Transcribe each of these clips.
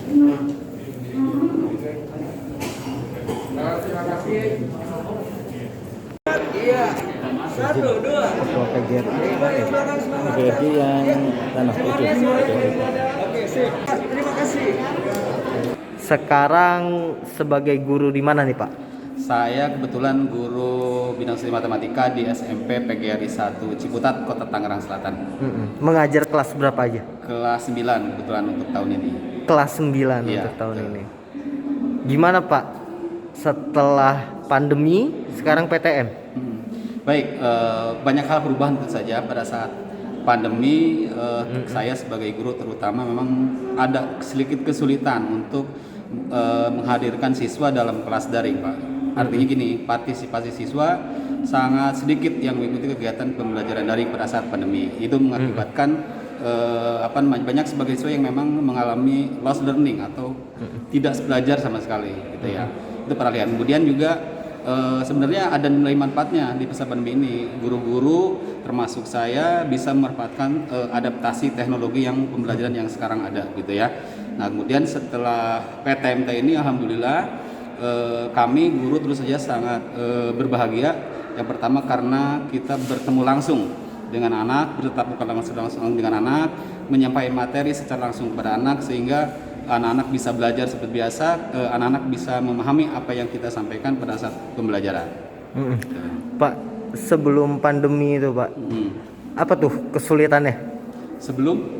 Terima kasih. Iya. Satu, dua. Ketua PGRI yang Tanah Putih. Oke, sip. Terima kasih. Sekarang sebagai guru di mana nih Pak? Saya kebetulan guru bidang studi matematika di SMP PGRI 1 Ciputat, Kota Tangerang Selatan. Mengajar kelas berapa aja? Kelas 9 kebetulan untuk tahun ini. Kelas 9 Iya, untuk tahun betul. ini. Gimana Pak? Setelah pandemi, sekarang PTM. Baik, banyak hal perubahan tentu saja pada saat pandemi. Saya sebagai guru terutama memang ada sedikit kesulitan untuk menghadirkan siswa dalam kelas daring, Pak. Artinya gini, partisipasi siswa sangat sedikit yang mengikuti kegiatan pembelajaran daring pada saat pandemi. Itu mengakibatkan banyak sebagai siswa yang memang mengalami lost learning atau tidak belajar sama sekali, gitu ya. Itu peralihan. Kemudian juga sebenarnya ada nilai manfaatnya di masa pandemi ini. Guru-guru termasuk saya bisa memanfaatkan adaptasi teknologi yang pembelajaran yang sekarang ada, gitu ya. Nah, kemudian setelah PTMT ini, alhamdulillah kami guru terus saja sangat berbahagia. Yang pertama karena kita bertemu langsung dengan anak, bertatap muka langsung dengan anak, menyampaikan materi secara langsung kepada anak sehingga anak-anak bisa belajar seperti biasa, anak-anak bisa memahami apa yang kita sampaikan pada saat pembelajaran. Pak, sebelum pandemi itu Pak, apa tuh kesulitannya? Sebelum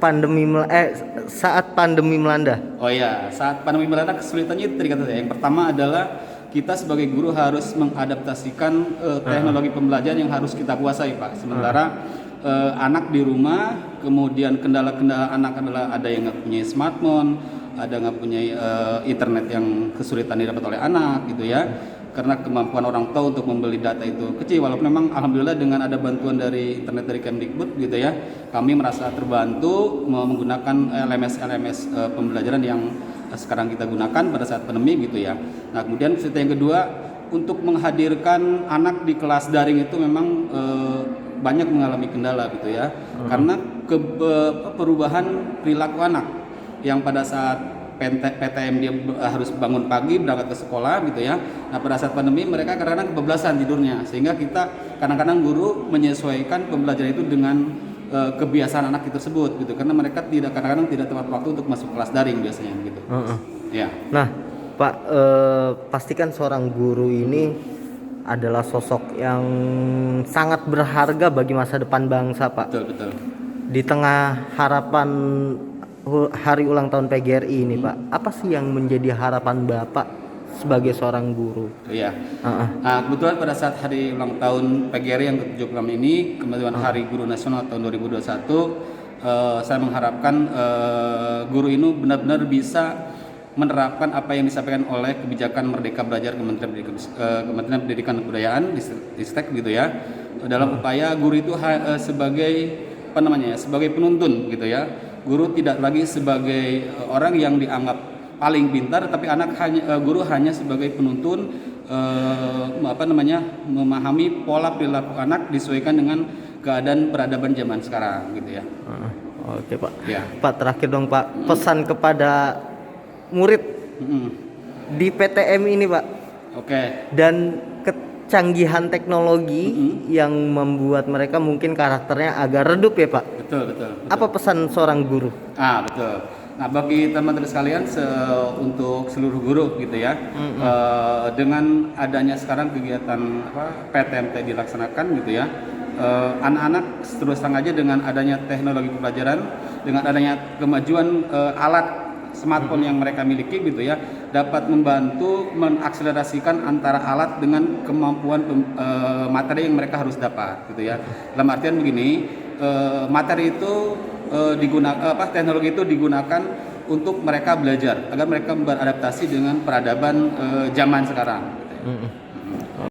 Saat pandemi melanda. Oh ya, saat pandemi melanda kesulitannya itu tadi kata saya. Yang pertama adalah kita sebagai guru harus mengadaptasikan teknologi pembelajaran yang harus kita kuasai, Pak. Sementara anak di rumah, kemudian kendala-kendala anak adalah ada yang nggak punya smartphone, ada nggak punya internet yang kesulitan didapat oleh anak, gitu ya. Karena kemampuan orang tua untuk membeli data itu kecil, walaupun memang alhamdulillah dengan ada bantuan dari internet dari Kemdikbud, gitu ya, kami merasa terbantu menggunakan LMS pembelajaran yang sekarang kita gunakan pada saat pandemi, gitu ya. Nah, kemudian yang kedua, untuk menghadirkan anak di kelas daring itu memang banyak mengalami kendala, gitu ya, karena perubahan perilaku anak yang pada saat PTM dia harus bangun pagi berangkat ke sekolah, gitu ya. Nah, pada saat pandemi mereka kadang-kadang kebablasan tidurnya, sehingga kita kadang-kadang guru menyesuaikan pembelajaran itu dengan kebiasaan anak tersebut, gitu, karena mereka kadang-kadang tidak tepat waktu untuk masuk kelas daring biasanya, gitu. Ya. Nah, Pak, pastikan seorang guru ini adalah sosok yang sangat berharga bagi masa depan bangsa, Pak. Betul. Di tengah harapan hari ulang tahun PGRI ini, Pak, apa sih yang menjadi harapan Bapak sebagai seorang guru? Iya. Nah, kebetulan pada saat hari ulang tahun PGRI yang ke-76 ini, kemudian Hari Guru Nasional tahun 2021, saya mengharapkan guru ini benar-benar bisa menerapkan apa yang disampaikan oleh kebijakan Merdeka Belajar Kementerian Pendidikan dan Kebudayaan Ristek, gitu ya, dalam upaya guru itu sebagai sebagai penuntun, gitu ya. Guru tidak lagi sebagai orang yang dianggap paling pintar, tapi guru hanya sebagai penuntun, memahami pola perilaku anak disesuaikan dengan keadaan peradaban zaman sekarang, gitu ya. Oke, Pak. Ya. Pak, terakhir dong, Pak, pesan kepada murid di PTM ini, Pak. Oke. Dan kecanggihan teknologi yang membuat mereka mungkin karakternya agak redup ya, Pak. Betul. Apa pesan seorang guru? Betul. Nah, bagi teman-teman sekalian, untuk seluruh guru, gitu ya, dengan adanya sekarang kegiatan PTMT dilaksanakan, gitu ya, anak-anak terus terang aja dengan adanya teknologi pembelajaran, dengan adanya kemajuan alat smartphone yang mereka miliki, gitu ya, dapat membantu mengakselerasikan antara alat dengan kemampuan materi yang mereka harus dapat, gitu ya. Dalam artian begini, materi itu teknologi itu digunakan untuk mereka belajar agar mereka beradaptasi dengan peradaban zaman sekarang, gitu ya.